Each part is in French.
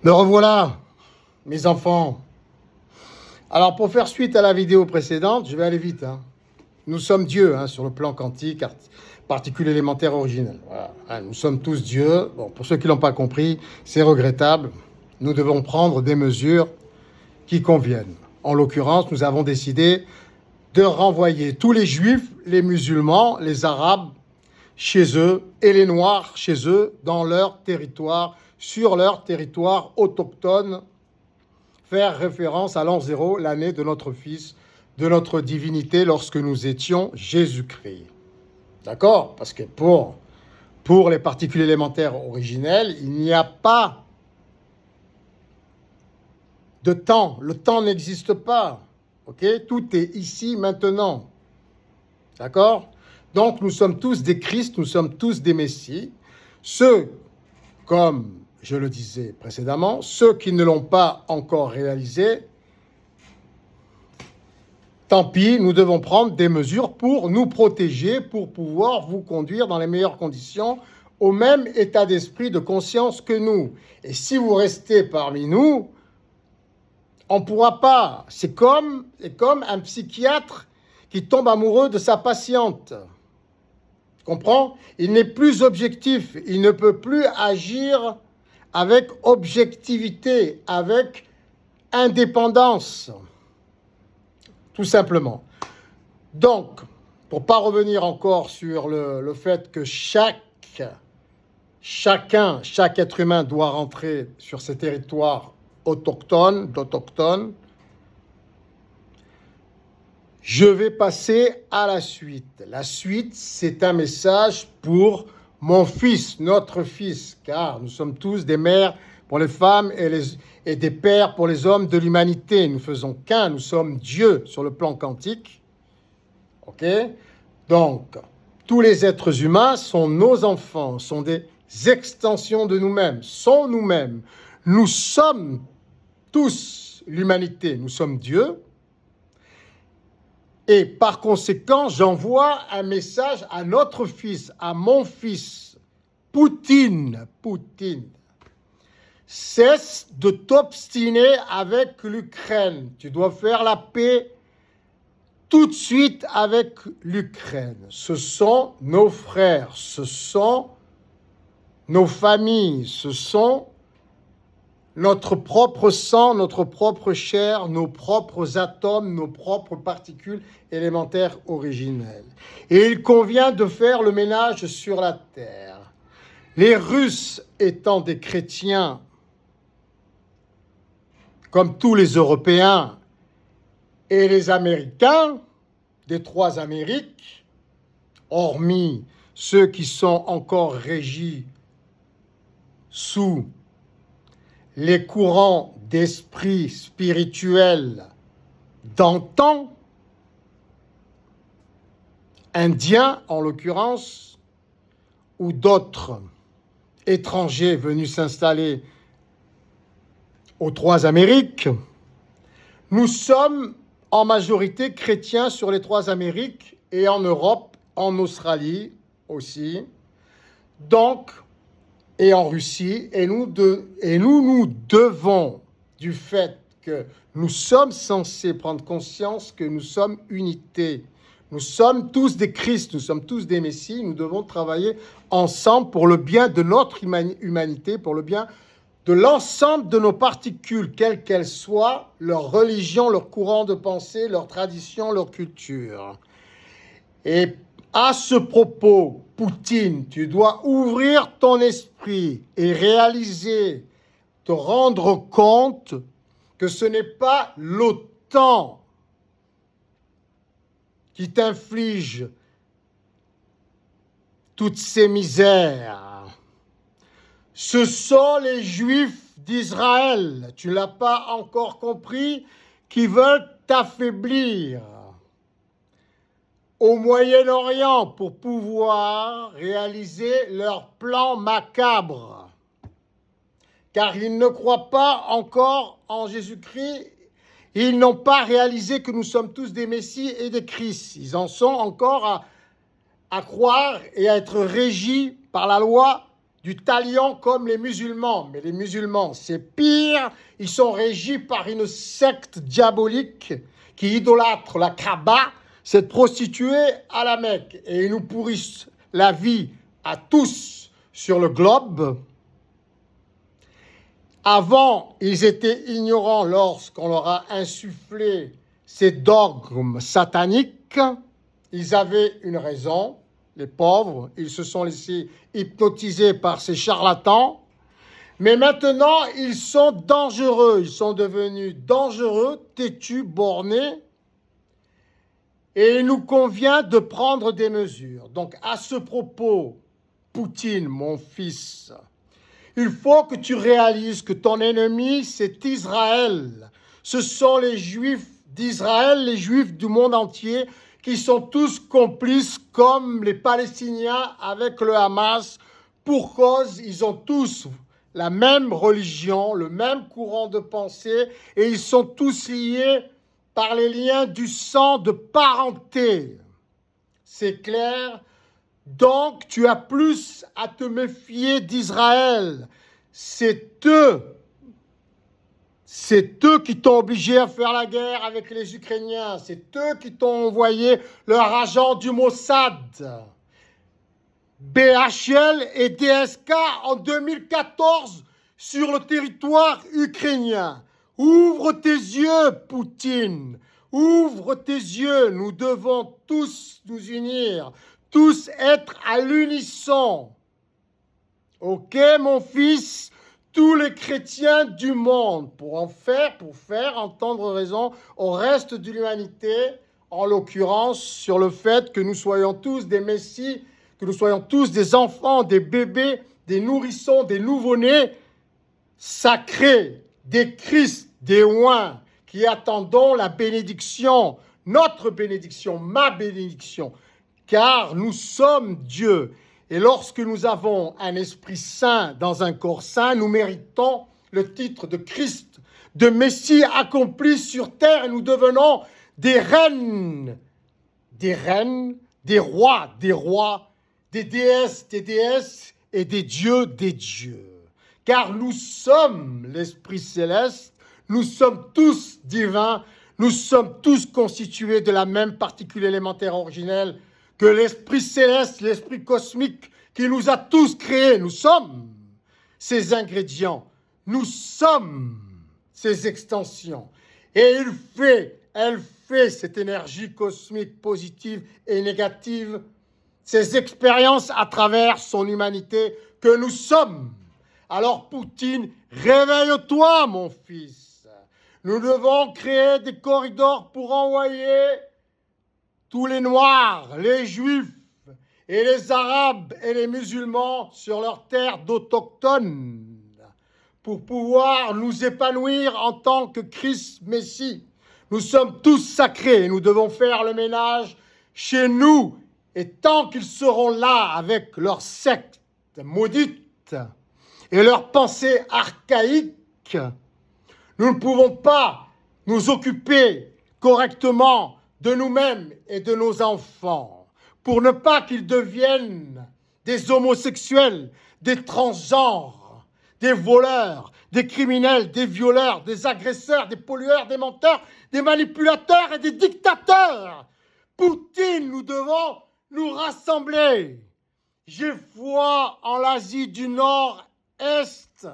Me revoilà, mes enfants. Alors, pour faire suite à la vidéo précédente, je vais aller vite. Nous sommes Dieu sur le plan quantique, particules élémentaires originelles. Voilà. Nous sommes tous Dieu. Bon, pour ceux qui ne l'ont pas compris, c'est regrettable. Nous devons prendre des mesures qui conviennent. En l'occurrence, nous avons décidé de renvoyer tous les Juifs, les musulmans, les Arabes chez eux et les Noirs chez eux, dans leur territoire, sur leur territoire autochtone, faire référence à l'an 0, l'année de notre Fils, de notre divinité lorsque nous étions Jésus-Christ. D'accord? Parce que pour les particules élémentaires originelles, il n'y a pas de temps. Le temps n'existe pas. Ok? Tout est ici, maintenant. D'accord? Donc, nous sommes tous des Christ, nous sommes tous des Messies. Ceux, comme je le disais précédemment, ceux qui ne l'ont pas encore réalisé, tant pis, nous devons prendre des mesures pour nous protéger, pour pouvoir vous conduire dans les meilleures conditions, au même état d'esprit, de conscience que nous. Et si vous restez parmi nous, on ne pourra pas. C'est comme un psychiatre qui tombe amoureux de sa patiente. Tu comprends? Il n'est plus objectif, il ne peut plus agir avec objectivité, avec indépendance, tout simplement. Donc, pour ne pas revenir encore sur le fait que chaque être humain doit rentrer sur ces territoires autochtones, je vais passer à la suite. La suite, c'est un message pour mon fils, notre fils, car nous sommes tous des mères pour les femmes et des pères pour les hommes de l'humanité. Nous faisons qu'un, nous sommes Dieu sur le plan quantique. Ok? Donc, tous les êtres humains sont nos enfants, sont des extensions de nous-mêmes, sont nous-mêmes. Nous sommes tous l'humanité, nous sommes Dieu. Et par conséquent, j'envoie un message à notre fils, à mon fils, Poutine. Cesse de t'obstiner avec l'Ukraine. Tu dois faire la paix tout de suite avec l'Ukraine. Ce sont nos frères, ce sont nos familles, ce sont notre propre sang, notre propre chair, nos propres atomes, nos propres particules élémentaires originelles. Et il convient de faire le ménage sur la terre. Les Russes étant des chrétiens, comme tous les Européens, et les Américains, des trois Amériques, hormis ceux qui sont encore régis sous les courants d'esprit spirituel d'antan, indiens en l'occurrence, ou d'autres étrangers venus s'installer aux trois Amériques, nous sommes en majorité chrétiens sur les trois Amériques et en Europe, en Australie aussi. Donc, et en Russie, et nous devons, du fait que nous sommes censés prendre conscience que nous sommes unité. Nous sommes tous des Christ, nous sommes tous des Messies, nous devons travailler ensemble pour le bien de notre humanité, pour le bien de l'ensemble de nos particules, quelles qu'elles soient, leur religion, leur courant de pensée, leur tradition, leur culture. Et à ce propos, Poutine, tu dois ouvrir ton esprit et réaliser, te rendre compte que ce n'est pas l'OTAN qui t'inflige toutes ces misères. Ce sont les Juifs d'Israël, tu ne l'as pas encore compris, qui veulent t'affaiblir au Moyen-Orient pour pouvoir réaliser leur plan macabre. Car ils ne croient pas encore en Jésus-Christ. Ils n'ont pas réalisé que nous sommes tous des Messies et des Christ. Ils en sont encore à croire et à être régis par la loi du talion comme les musulmans. Mais les musulmans, c'est pire. Ils sont régis par une secte diabolique qui idolâtre la Kaaba, cette prostituée à la Mecque. Et ils nous pourrissent la vie à tous sur le globe. Avant, ils étaient ignorants lorsqu'on leur a insufflé ces dogmes sataniques. Ils avaient une raison, les pauvres, ils se sont laissés hypnotiser par ces charlatans. Mais maintenant, ils sont dangereux, ils sont devenus dangereux, têtus, bornés. Et il nous convient de prendre des mesures. Donc, à ce propos, Poutine, mon fils, il faut que tu réalises que ton ennemi, c'est Israël. Ce sont les Juifs d'Israël, les Juifs du monde entier, qui sont tous complices comme les Palestiniens avec le Hamas, pour cause, ils ont tous la même religion, le même courant de pensée, et ils sont tous liés par les liens du sang de parenté. C'est clair? Donc, tu as plus à te méfier d'Israël. C'est eux qui t'ont obligé à faire la guerre avec les Ukrainiens. C'est eux qui t'ont envoyé leur agent du Mossad. BHL et DSK en 2014 sur le territoire ukrainien. Ouvre tes yeux, Poutine. Ouvre tes yeux. Nous devons tous nous unir. Tous être à l'unisson. Ok, mon fils, tous les chrétiens du monde, pour faire entendre raison au reste de l'humanité, en l'occurrence sur le fait que nous soyons tous des messies, que nous soyons tous des enfants, des bébés, des nourrissons, des nouveau-nés sacrés, des Christ, des oins, qui attendons la bénédiction, notre bénédiction, ma bénédiction, car nous sommes Dieu. Et lorsque nous avons un esprit saint dans un corps saint, nous méritons le titre de Christ, de Messie accompli sur terre, et nous devenons des reines, des rois, des déesses et des dieux. Car nous sommes l'Esprit céleste, nous sommes tous divins, nous sommes tous constitués de la même particule élémentaire originelle que l'Esprit céleste, l'Esprit cosmique qui nous a tous créés. Nous sommes ces ingrédients, nous sommes ces extensions. Et elle fait cette énergie cosmique positive et négative, ces expériences à travers son humanité que nous sommes. Alors Poutine, réveille-toi, mon fils. Nous devons créer des corridors pour envoyer tous les Noirs, les Juifs et les Arabes et les musulmans sur leur terre d'autochtones pour pouvoir nous épanouir en tant que Christ Messie. Nous sommes tous sacrés et nous devons faire le ménage chez nous. Et tant qu'ils seront là avec leur secte maudite et leurs pensées archaïques, nous ne pouvons pas nous occuper correctement de nous-mêmes et de nos enfants, pour ne pas qu'ils deviennent des homosexuels, des transgenres, des voleurs, des criminels, des violeurs, des agresseurs, des pollueurs, des menteurs, des manipulateurs et des dictateurs. Poutine, nous devons nous rassembler. J'ai foi en l'Asie du Nord-Est,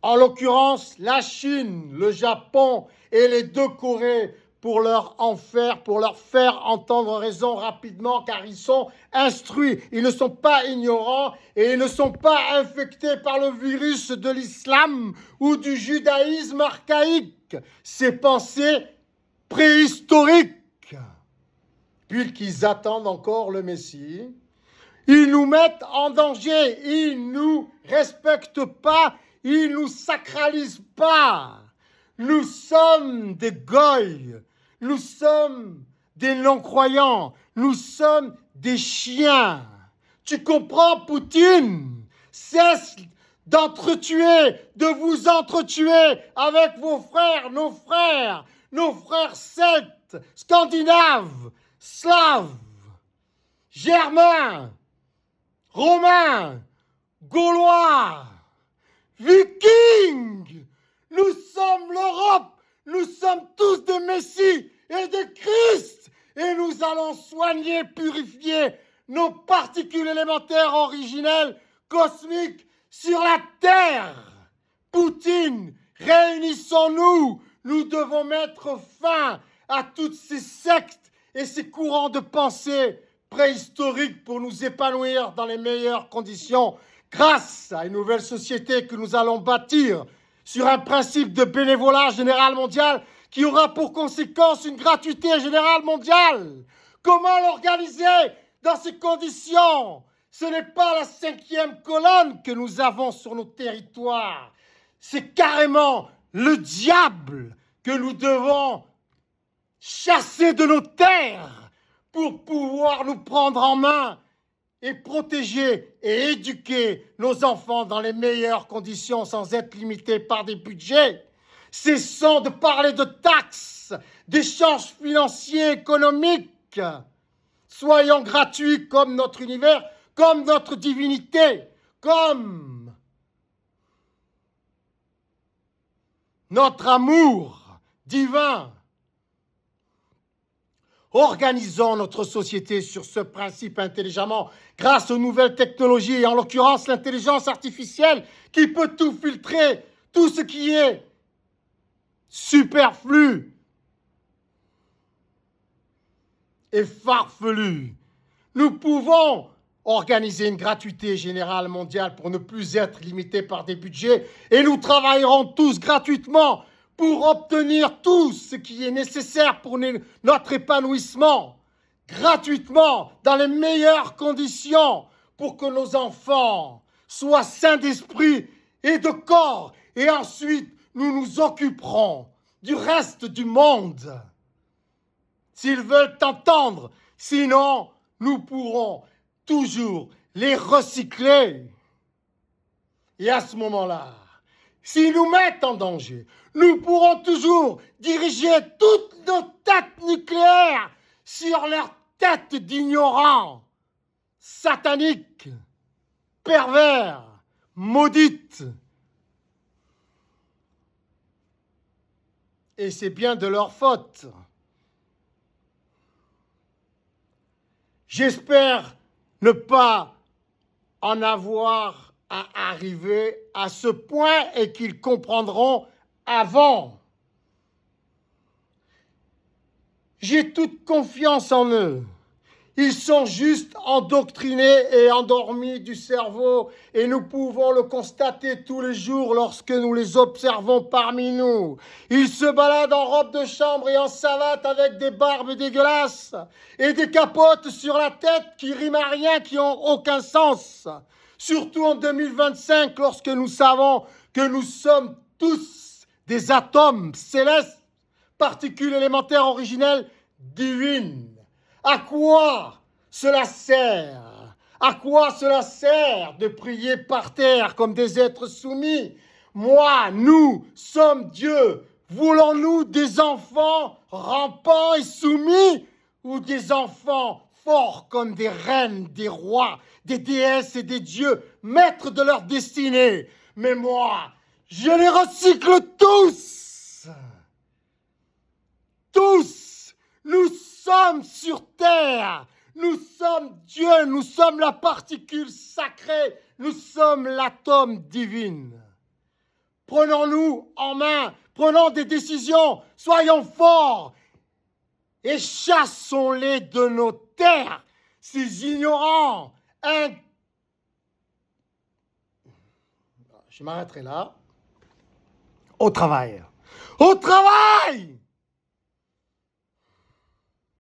en l'occurrence la Chine, le Japon et les deux Corées, pour leur faire entendre raison rapidement, car ils sont instruits, ils ne sont pas ignorants et ils ne sont pas infectés par le virus de l'islam ou du judaïsme archaïque, ces pensées préhistoriques. Puisqu'ils attendent encore le Messie, ils nous mettent en danger, ils ne nous respectent pas, ils ne nous sacralisent pas. Nous sommes des goïs, nous sommes des non-croyants, nous sommes des chiens. Tu comprends, Poutine? Cesse d'entretuer, de vous entretuer avec vos frères, nos frères celtes, scandinaves, slaves, germains. Romains, Gaulois, Vikings. Nous sommes l'Europe. Nous sommes tous des Messies et des Christ. Et nous allons soigner, purifier nos particules élémentaires originelles cosmiques sur la Terre. Poutine, réunissons-nous. Nous devons mettre fin à toutes ces sectes et ces courants de pensée préhistoriques pour nous épanouir dans les meilleures conditions grâce à une nouvelle société que nous allons bâtir sur un principe de bénévolat général mondial qui aura pour conséquence une gratuité générale mondiale. Comment l'organiser dans ces conditions? Ce n'est pas la 5e colonne que nous avons sur nos territoires. C'est carrément le diable que nous devons chasser de nos terres pour pouvoir nous prendre en main et protéger et éduquer nos enfants dans les meilleures conditions sans être limités par des budgets. Cessons de parler de taxes, d'échanges financiers, économiques. Soyons gratuits comme notre univers, comme notre divinité, comme notre amour divin. Organisons notre société sur ce principe intelligemment grâce aux nouvelles technologies et en l'occurrence l'intelligence artificielle qui peut tout filtrer, tout ce qui est superflu et farfelu. Nous pouvons organiser une gratuité générale mondiale pour ne plus être limités par des budgets et nous travaillerons tous gratuitement pour obtenir tout ce qui est nécessaire pour notre épanouissement, gratuitement, dans les meilleures conditions, pour que nos enfants soient sains d'esprit et de corps. Et ensuite, nous nous occuperons du reste du monde, s'ils veulent entendre. Sinon, nous pourrons toujours les recycler. Et à ce moment-là, s'ils nous mettent en danger, nous pourrons toujours diriger toutes nos têtes nucléaires sur leurs têtes d'ignorants, sataniques, pervers, maudites. Et c'est bien de leur faute. J'espère ne pas en avoir à arriver à ce point et qu'ils comprendront avant. J'ai toute confiance en eux. Ils sont juste endoctrinés et endormis du cerveau et nous pouvons le constater tous les jours lorsque nous les observons parmi nous. Ils se baladent en robe de chambre et en savate avec des barbes dégueulasses et des capotes sur la tête qui riment à rien, qui n'ont aucun sens. Surtout en 2025 lorsque nous savons que nous sommes tous des atomes célestes, particules élémentaires originelles divines. À quoi cela sert? À quoi cela sert de prier par terre comme des êtres soumis? Moi, nous sommes Dieu. Voulons-nous des enfants rampants et soumis ou des enfants forts comme des reines, des rois, des déesses et des dieux, maîtres de leur destinée? Mais moi, je les recycle tous. Tous. Nous sommes sur terre, nous sommes Dieu, nous sommes la particule sacrée, nous sommes l'atome divin. Prenons-nous en main, prenons des décisions, soyons forts et chassons-les de nos terres, ces ignorants. Je m'arrêterai là. Au travail. Au travail!